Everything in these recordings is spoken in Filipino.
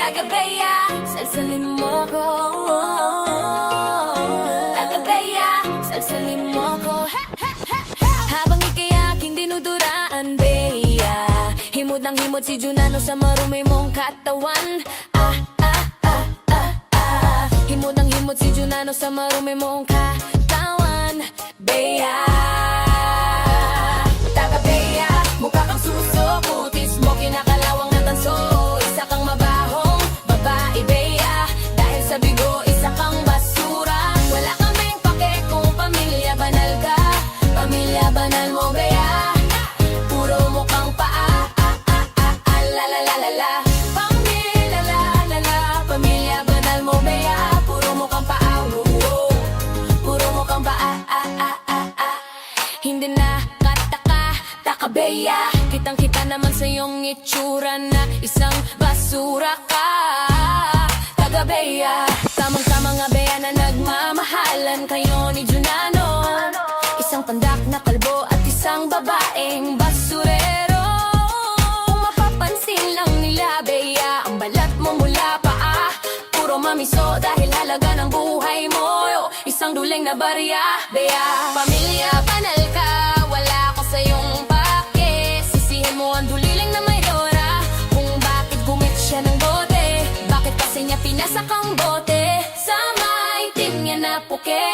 Taga-Bea, salsalin mo ko. Taga-Bea, salsalin mo ko. Habang ika'y aking dinuduraan, Bea, himod ng himod si Junano sa marumi mong katawan. Himod ng himod si Junano sa marumi mong katawan, Bea. Taga-Bea, mukha kang suso, kutis mo kinakalawang na tanso. Isa kang mabahong babae, Bea, dahil sa bigo isa kang basura. Wala kaming pake kung pamilya banal ka. Pamilya banal mo, Bea, puro mukhang paa. La la la la la. Pamilya la la la. Pamilya banal mo, Bea, puro mukhang paa. Puro mukhang paa. Hindi na kataka, Taga-Bea, kitang-kita naman sa iyong itsura na isang basura ka. Taga-Bea, tamang-tama nga, Bea, na nagmamahalan kayo ni Junano. Isang pandak na kalbo at isang babaeng basurero. Kung mapapansin lang nila, Bea, ang balat mo mula paa puro mamiso dahil halaga ng buhay mo. Isang duling na barya, Bea. Pamilya banal ka, wala ko sa iyong pake. Sisihin mo ang duliling na mayora kung bakit gumit siya ng bote. Bakit kasi niya pinasak ang bote sa maitim niya na puke.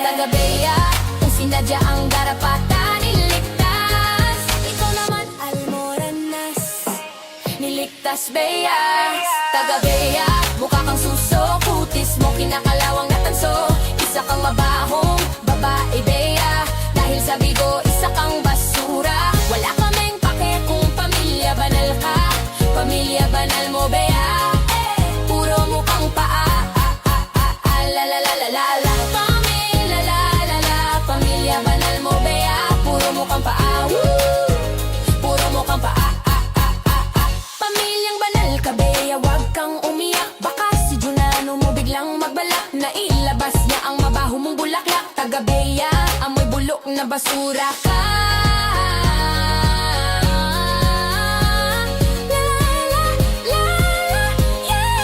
Taga-Bea, kung sinadya ang garapatan niligtas, ikaw naman almoranas niligtas, Bea. Taga-Bea, mukha kang suso, kutis mo kinakalawang na tanso. Isa kang mabahong babae, Bea, dahil sa bigo isa kang basura. Wala kaming pake kung pamilya banal ka. Pamilya banal mo, Bea, puro mukhang paa. La la la la la la. Pamilya la la la. Pamilya banal mo, Bea, puro mukhang paa. Puro mukhang paa. Pamilyang banal ka, Bea, wag kang umiyak. Baka si Junano mo biglang magbalak na ilabas niya ang mabaho mong bulaklak. Taga-Bea, amoy bulok na basura ka. La, la, la, la, yeah.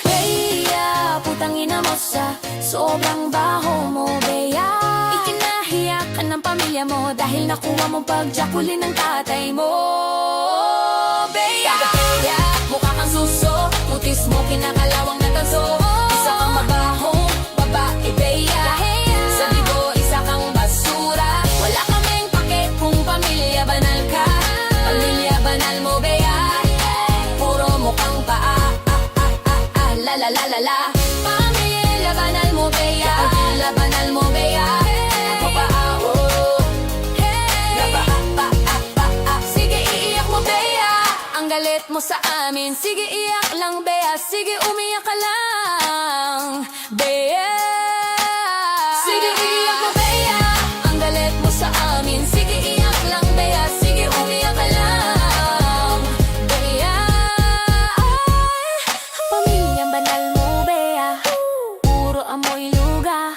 Bea, putang ina mo sa sobrang baho mo, Bea. Ikinahiya ka ng pamilya mo dahil nakuha mong pagjakulin ng tatay mo, Bea. Taga-Bea, mukha kang suso, kutis mo kinakalawang na tanso. Isa kang mabahong babae, Bea, sa bigo isa kang basura. Wala kaming pake kung pamilya banal ka. Pamilya banal mo, Bea, puro mukhang paa. La la la la la. Pamilya banal mo, Bea, pamilya banal mo, Bea, puro paa. Sige, iiyak mo, Bea, ang galit mo sa amin. Sige, iyak lang, Bea, sige, umiyak ka lang, Bea. Sige, iyak mo, Bea, ang galit mo sa amin. Sige, iyak lang, Bea, sige, umiyak ka lang, Bea. Pamilyang banal mo, Bea, puro amoy luga.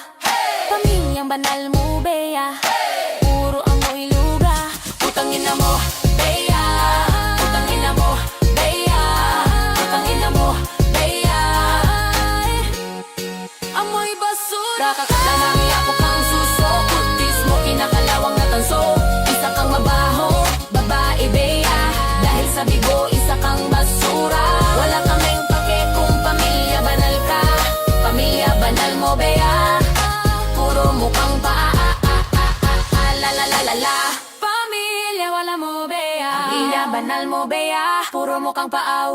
Pamilyang banal mo, Bea, puro amoy luga. Putang ina mo, Bea, putang ina mo, Bea, putang ina mo, Bea, amoy basura. Kakakalanami ako kang suso, kutis mo kinakalawang na tanso. Isa kang mabaho babae, Bea, dahil sa bigo isa kang basura. Wala kaming pake kung pamilya banal ka. Pamilya banal mo, Bea, puro mukhang paa. La la la la la. Pamilya wala mo, Bea, pamilya banal mo, Bea, puro mukhang paa.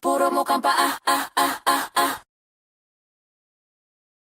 Puro mukhang paa.